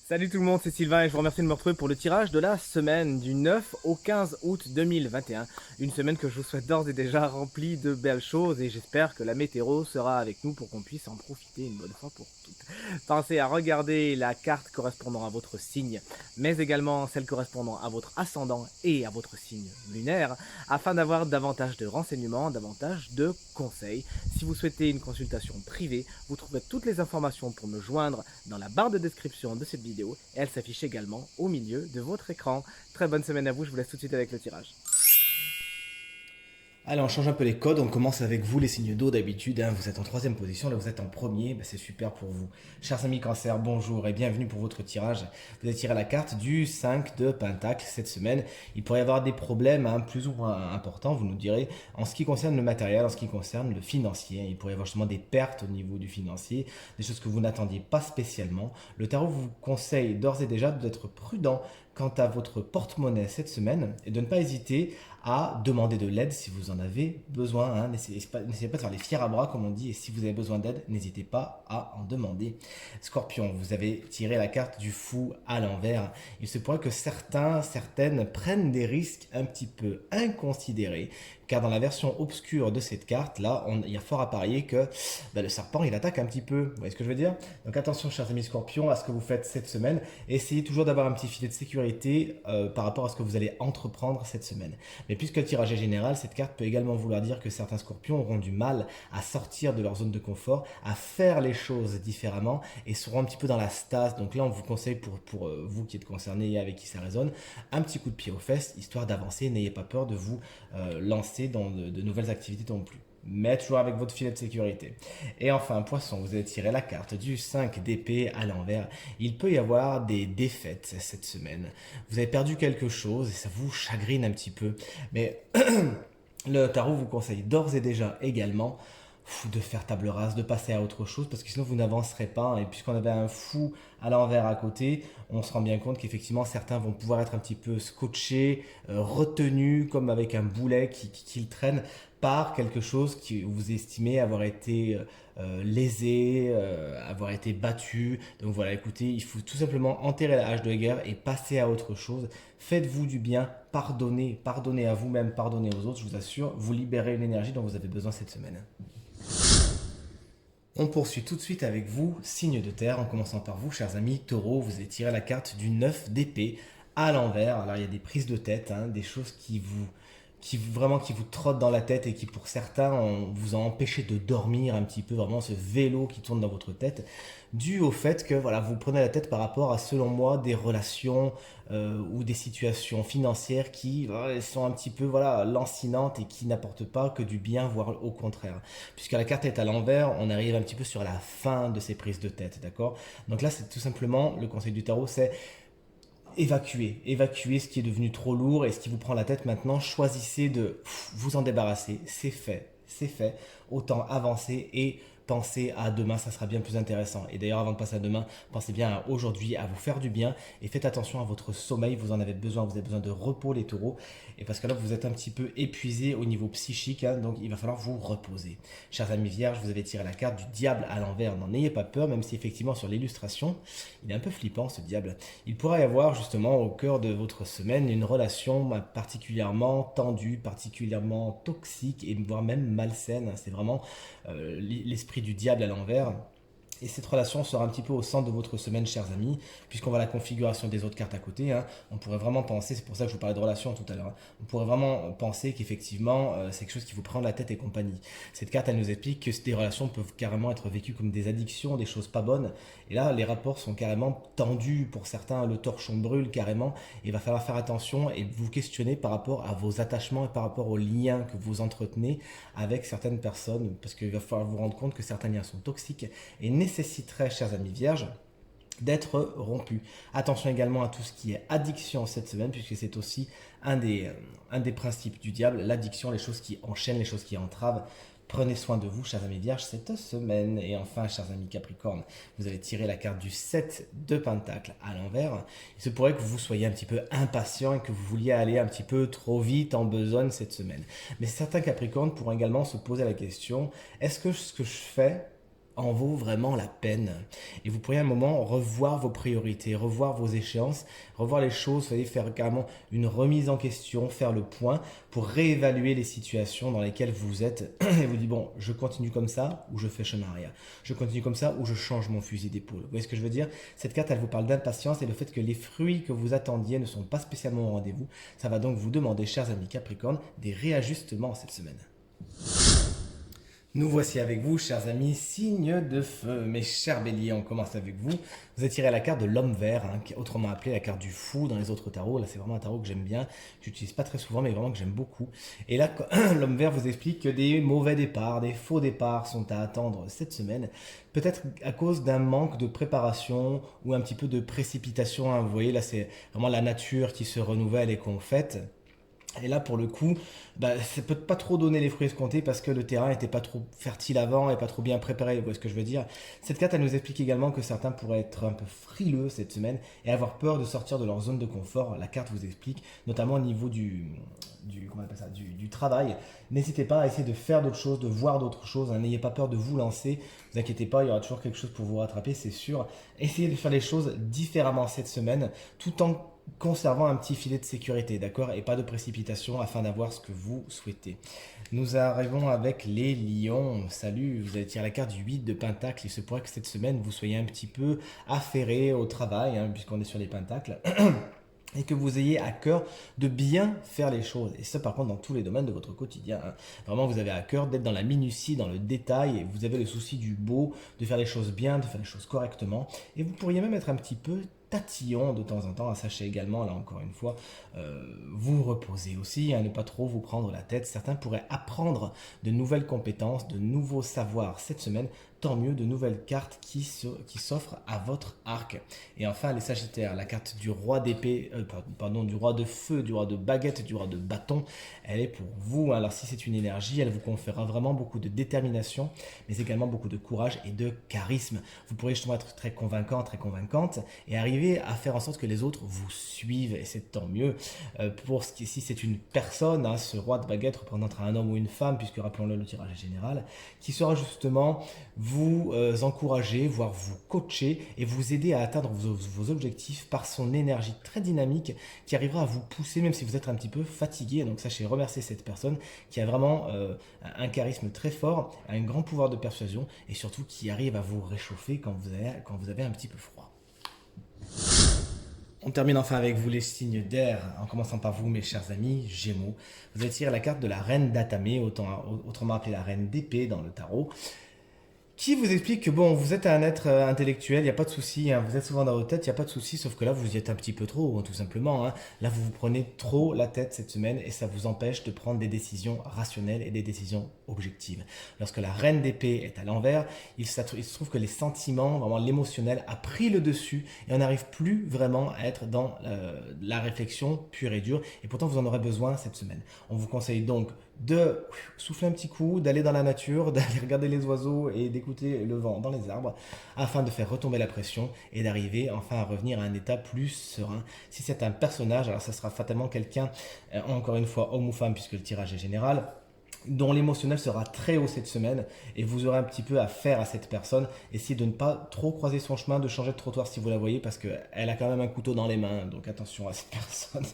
Salut tout le monde, c'est Sylvain et je vous remercie de me retrouver pour le tirage de la semaine du 9 au 15 août 2021. Une semaine que je vous souhaite d'ores et déjà remplie de belles choses et j'espère que la météo sera avec nous pour qu'on puisse en profiter une bonne fois pour toutes. Pensez à regarder la carte correspondant à votre signe, mais également celle correspondant à votre ascendant et à votre signe lunaire, afin d'avoir davantage de renseignements, davantage de conseils. Si vous souhaitez une consultation privée, vous trouverez toutes les informations pour me joindre dans la barre de description de cette vidéo et elle s'affiche également au milieu de votre écran. Très bonne semaine à vous, je vous laisse tout de suite avec le tirage. Allez, on change un peu les codes, on commence avec vous les signes d'eau d'habitude, hein. Vous êtes en troisième position, là vous êtes en premier, c'est super pour vous. Chers amis cancer, bonjour et bienvenue pour votre tirage. Vous avez tiré la carte du 5 de Pentacle cette semaine. Il pourrait y avoir des problèmes plus ou moins importants, vous nous direz, en ce qui concerne le matériel, en ce qui concerne le financier. Il pourrait y avoir justement des pertes au niveau du financier, des choses que vous n'attendiez pas spécialement. Le tarot vous conseille d'ores et déjà d'être prudent quant à votre porte-monnaie cette semaine et de ne pas hésiter à demander de l'aide si vous en avez besoin, hein. N'essayez pas de faire les fiers à bras comme on dit, et si vous avez besoin d'aide, n'hésitez pas à en demander. Scorpion, vous avez tiré la carte du fou à l'envers. Il se pourrait que certaines prennent des risques un petit peu inconsidérés, car dans la version obscure de cette carte, là, il y a fort à parier que le serpent, il attaque un petit peu. Vous voyez ce que je veux dire? Donc attention, chers amis Scorpions, à ce que vous faites cette semaine. Essayez toujours d'avoir un petit filet de sécurité par rapport à ce que vous allez entreprendre cette semaine. Mais puisque le tirage est général, cette carte peut également vouloir dire que certains scorpions auront du mal à sortir de leur zone de confort, à faire les choses différemment et seront un petit peu dans la stase. Donc là, on vous conseille pour vous qui êtes concernés et avec qui ça résonne, un petit coup de pied aux fesses, histoire d'avancer. N'ayez pas peur de vous lancer dans de nouvelles activités non plus, mais toujours avec votre filet de sécurité. Et enfin, poisson, vous avez tiré la carte du 5 d'épée à l'envers. Il peut y avoir des défaites cette semaine. Vous avez perdu quelque chose et ça vous chagrine un petit peu. Mais le tarot vous conseille d'ores et déjà également de faire table rase, de passer à autre chose, parce que sinon vous n'avancerez pas, hein. Et puisqu'on avait un fou à l'envers à côté, on se rend bien compte qu'effectivement certains vont pouvoir être un petit peu scotchés, retenus, comme avec un boulet qui le traîne par quelque chose que vous estimez avoir été lésé, avoir été battu. Donc voilà, écoutez, il faut tout simplement enterrer la hache de guerre et passer à autre chose. Faites-vous du bien, pardonnez, pardonnez à vous-même, pardonnez aux autres, je vous assure, vous libérez une énergie dont vous avez besoin cette semaine. On poursuit tout de suite avec vous, signe de terre, en commençant par vous, chers amis taureaux. Vous avez tiré la carte du 9 d'épée à l'envers. Alors il y a des prises de tête, hein, des choses qui vous trottent dans la tête et qui pour certains vous ont empêché de dormir un petit peu, vraiment ce vélo qui tourne dans votre tête, dû au fait que voilà, vous prenez la tête par rapport à, selon moi, des relations ou des situations financières qui sont un petit peu lancinantes et qui n'apportent pas que du bien, voire au contraire. Puisque la carte est à l'envers, on arrive un petit peu sur la fin de ces prises de tête, d'accord? Donc là, c'est tout simplement, le conseil du tarot, c'est évacuer ce qui est devenu trop lourd et ce qui vous prend la tête maintenant. Choisissez de vous en débarrasser. C'est fait. Autant avancer et penser à demain, ça sera bien plus intéressant. Et d'ailleurs, avant de passer à demain, pensez bien à aujourd'hui, à vous faire du bien et faites attention à votre sommeil. Vous en avez besoin, vous avez besoin de repos, les taureaux. Et parce que là, vous êtes un petit peu épuisé au niveau psychique, hein, donc il va falloir vous reposer. Chers amis vierges, vous avez tiré la carte du diable à l'envers. N'en ayez pas peur, même si effectivement sur l'illustration, il est un peu flippant ce diable. Il pourrait y avoir justement au cœur de votre semaine une relation particulièrement tendue, particulièrement toxique et voire même malsaine. C'est vraiment l'esprit du diable à l'envers. Et cette relation sera un petit peu au centre de votre semaine, chers amis, puisqu'on voit la configuration des autres cartes à côté, hein. On pourrait vraiment penser, c'est pour ça que je vous parlais de relation tout à l'heure, hein. On pourrait vraiment penser qu'effectivement, c'est quelque chose qui vous prend la tête et compagnie. Cette carte, elle nous explique que des relations peuvent carrément être vécues comme des addictions, des choses pas bonnes. Et là, les rapports sont carrément tendus. Pour certains, le torchon brûle carrément. Il va falloir faire attention et vous questionner par rapport à vos attachements et par rapport aux liens que vous entretenez avec certaines personnes, parce qu'il va falloir vous rendre compte que certains liens sont toxiques et nécessiterait, chers amis vierges, d'être rompu. Attention également à tout ce qui est addiction cette semaine, puisque c'est aussi un des principes du diable, l'addiction, les choses qui enchaînent, les choses qui entravent. Prenez soin de vous, chers amis vierges, cette semaine. Et enfin, chers amis capricornes, vous avez tiré la carte du 7 de Pentacle à l'envers. Il se pourrait que vous soyez un petit peu impatient et que vous vouliez aller un petit peu trop vite en besogne cette semaine. Mais certains capricornes pourront également se poser la question, est-ce que ce que je fais en vaut vraiment la peine. Et vous pourriez à un moment revoir vos priorités, revoir vos échéances, revoir les choses, vous allez faire carrément une remise en question, faire le point pour réévaluer les situations dans lesquelles vous êtes et vous dites bon, je continue comme ça ou je fais chemin arrière. Je continue comme ça ou je change mon fusil d'épaule. Vous voyez ce que je veux dire? Cette carte, elle vous parle d'impatience et le fait que les fruits que vous attendiez ne sont pas spécialement au rendez-vous. Ça va donc vous demander, chers amis Capricorne, des réajustements cette semaine. Nous voici avec vous, chers amis, signe de feu. Mes chers béliers, on commence avec vous. Vous avez tiré la carte de l'homme vert, autrement appelée la carte du fou dans les autres tarots. Là, c'est vraiment un tarot que j'aime bien, que j'utilise pas très souvent, mais vraiment que j'aime beaucoup. Et là, l'homme vert vous explique que des mauvais départs, des faux départs sont à attendre cette semaine. Peut-être à cause d'un manque de préparation ou un petit peu de précipitation. Vous voyez, là, c'est vraiment la nature qui se renouvelle et qu'on fête. Et là, pour le coup, ça peut pas trop donner les fruits escomptés parce que le terrain n'était pas trop fertile avant et pas trop bien préparé. Vous voyez ce que je veux dire? Cette carte, elle nous explique également que certains pourraient être un peu frileux cette semaine et avoir peur de sortir de leur zone de confort. La carte vous explique, notamment au niveau comment on appelle ça, du travail. N'hésitez pas à essayer de faire d'autres choses, de voir d'autres choses. N'ayez pas peur de vous lancer. Ne vous inquiétez pas, il y aura toujours quelque chose pour vous rattraper, c'est sûr. Essayez de faire les choses différemment cette semaine, tout en conservant un petit filet de sécurité, d'accord? Et pas de précipitation afin d'avoir ce que vous souhaitez. Nous arrivons avec les lions. Salut, vous allez tirer la carte du 8 de Pentacle. Il se pourrait que cette semaine, vous soyez un petit peu affairé au travail, puisqu'on est sur les Pentacles. Et que vous ayez à cœur de bien faire les choses. Et ça, par contre, dans tous les domaines de votre quotidien. Vraiment, vous avez à cœur d'être dans la minutie, dans le détail. Et vous avez le souci du beau, de faire les choses bien, de faire les choses correctement. Et vous pourriez même être un petit peu tatillon de temps en temps. Sachez également, là encore une fois, vous reposer aussi, ne pas trop vous prendre la tête. Certains pourraient apprendre de nouvelles compétences, de nouveaux savoirs cette semaine. Tant mieux, de nouvelles cartes qui s'offrent à votre arc. Et enfin, les Sagittaires, la carte du roi d'épée, du roi de feu, du roi de baguette, du roi de bâton, elle est pour vous. Alors si c'est une énergie, elle vous conférera vraiment beaucoup de détermination, mais également beaucoup de courage et de charisme. Vous pourrez justement être très convaincant, très convaincante, et arriver à faire en sorte que les autres vous suivent, et c'est tant mieux. Si c'est une personne, ce roi de baguette représentera un homme ou une femme, puisque rappelons-le, le tirage est général, qui sera justement vous encourager, voire vous coacher et vous aider à atteindre vos objectifs par son énergie très dynamique qui arrivera à vous pousser même si vous êtes un petit peu fatigué. Donc sachez remercier cette personne qui a vraiment un charisme très fort, un grand pouvoir de persuasion et surtout qui arrive à vous réchauffer quand vous avez un petit peu froid. On termine enfin avec vous les signes d'air, en commençant par vous mes chers amis, Gémeaux. Vous allez tirer la carte de la reine d'Atamé, autrement appelée la reine d'épée dans le tarot, qui vous explique que bon, vous êtes un être intellectuel, il n'y a pas de souci, vous êtes souvent dans votre tête, il n'y a pas de souci, sauf que là, vous y êtes un petit peu trop, tout simplement. Là, vous vous prenez trop la tête cette semaine et ça vous empêche de prendre des décisions rationnelles et des décisions objectives. Lorsque la reine d'épée est à l'envers, il se trouve que les sentiments, vraiment l'émotionnel, a pris le dessus et on n'arrive plus vraiment à être dans la réflexion pure et dure. Et pourtant, vous en aurez besoin cette semaine. On vous conseille donc de souffler un petit coup, d'aller dans la nature, d'aller regarder les oiseaux et d'écouter le vent dans les arbres afin de faire retomber la pression et d'arriver enfin à revenir à un état plus serein. Si c'est un personnage, alors ça sera fatalement quelqu'un, encore une fois homme ou femme puisque le tirage est général, dont l'émotionnel sera très haut cette semaine et vous aurez un petit peu à faire à cette personne. Essayez de ne pas trop croiser son chemin, de changer de trottoir si vous la voyez parce qu'elle a quand même un couteau dans les mains, donc attention à cette personne.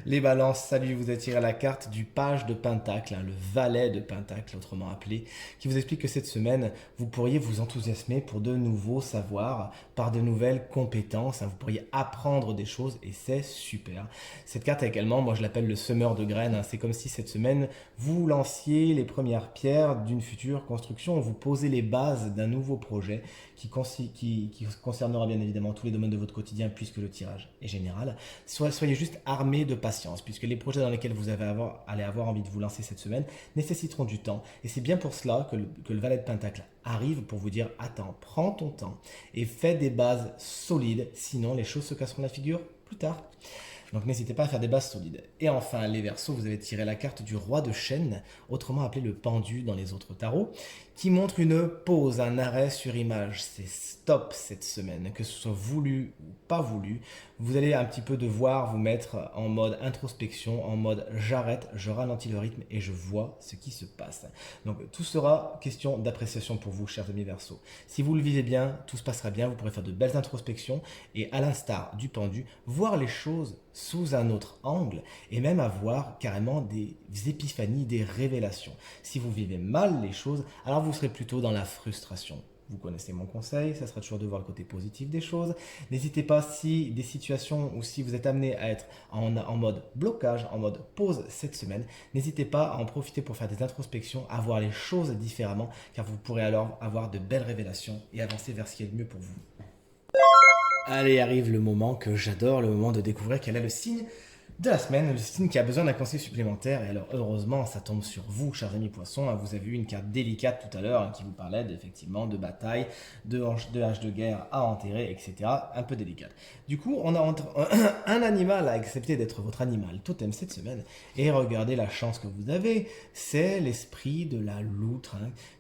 Les balances, salut, vous attirez la carte du page de Pentacle, le valet de Pentacle, autrement appelé, qui vous explique que cette semaine, vous pourriez vous enthousiasmer pour de nouveaux savoirs, par de nouvelles compétences, vous pourriez apprendre des choses et c'est super. Cette carte également, moi je l'appelle le semeur de graines, c'est comme si cette semaine, vous lanciez les premières pierres d'une future construction, vous posez les bases d'un nouveau projet qui concernera bien évidemment tous les domaines de votre quotidien puisque le tirage est général. Soyez juste armé de patience puisque les projets dans lesquels vous allez avoir envie de vous lancer cette semaine nécessiteront du temps. Et c'est bien pour cela que le valet de Pentacle arrive pour vous dire attends, prends ton temps et fais des bases solides, sinon les choses se casseront la figure plus tard. Donc n'hésitez pas à faire des bases solides. Et enfin, les Verseaux, vous avez tiré la carte du roi de chêne, autrement appelé le pendu dans les autres tarots, qui montre une pause, un arrêt sur image. C'est stop cette semaine, que ce soit voulu ou pas voulu. Vous allez un petit peu devoir vous mettre en mode introspection, en mode j'arrête, je ralentis le rythme et je vois ce qui se passe. Donc tout sera question d'appréciation pour vous, chers amis Verseau. Si vous le vivez bien, tout se passera bien, vous pourrez faire de belles introspections et à l'instar du pendu, voir les choses sous un autre angle et même avoir carrément des épiphanies, des révélations. Si vous vivez mal les choses, alors vous serez plutôt dans la frustration. Vous connaissez mon conseil, ça sera toujours de voir le côté positif des choses. N'hésitez pas si des situations ou si vous êtes amené à être en mode blocage, en mode pause cette semaine, n'hésitez pas à en profiter pour faire des introspections, à voir les choses différemment, car vous pourrez alors avoir de belles révélations et avancer vers ce qui est le mieux pour vous. Allez, arrive le moment que j'adore, le moment de découvrir quel est le signe de la semaine, le signe qui a besoin d'un conseil supplémentaire. Et alors, heureusement, ça tombe sur vous, chers amis poissons. Vous avez eu une carte délicate tout à l'heure qui vous parlait effectivement de bataille, de hache de guerre à enterrer, etc. Un peu délicate. Du coup, on a un animal à accepter d'être votre animal totem cette semaine. Et regardez la chance que vous avez, c'est l'esprit de la loutre.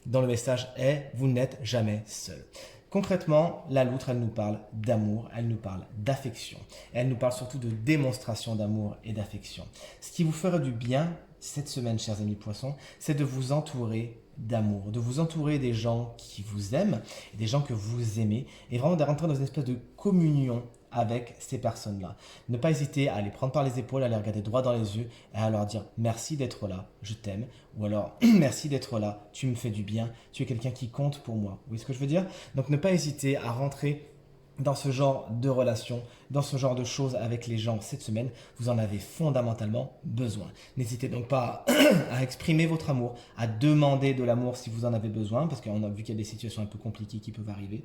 Dans le message est, vous n'êtes jamais seul. Concrètement, la loutre, elle nous parle d'amour, elle nous parle d'affection. Elle nous parle surtout de démonstration d'amour et d'affection. Ce qui vous ferait du bien cette semaine, chers amis poissons, c'est de vous entourer d'amour, de vous entourer des gens qui vous aiment, des gens que vous aimez, et vraiment de rentrer dans une espèce de communion avec ces personnes-là. Ne pas hésiter à les prendre par les épaules, à les regarder droit dans les yeux et à leur dire merci d'être là, je t'aime, ou alors merci d'être là, tu me fais du bien, tu es quelqu'un qui compte pour moi. Vous voyez ce que je veux dire? Donc ne pas hésiter à rentrer dans ce genre de relations, dans ce genre de choses avec les gens cette semaine, vous en avez fondamentalement besoin. N'hésitez donc pas à exprimer votre amour, à demander de l'amour si vous en avez besoin, parce qu'on a vu qu'il y a des situations un peu compliquées qui peuvent arriver.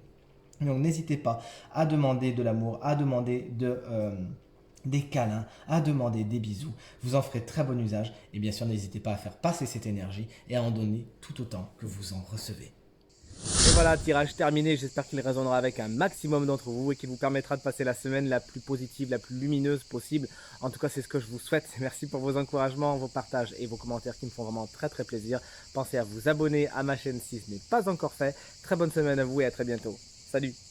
Donc n'hésitez pas à demander de l'amour, à demander des câlins, à demander des bisous. Vous en ferez très bon usage. Et bien sûr, n'hésitez pas à faire passer cette énergie et à en donner tout autant que vous en recevez. Et voilà, tirage terminé, j'espère qu'il résonnera avec un maximum d'entre vous et qu'il vous permettra de passer la semaine la plus positive, la plus lumineuse possible. En tout cas, c'est ce que je vous souhaite. Merci pour vos encouragements, vos partages et vos commentaires qui me font vraiment très très plaisir. Pensez à vous abonner à ma chaîne si ce n'est pas encore fait. Très bonne semaine à vous et à très bientôt. Salut!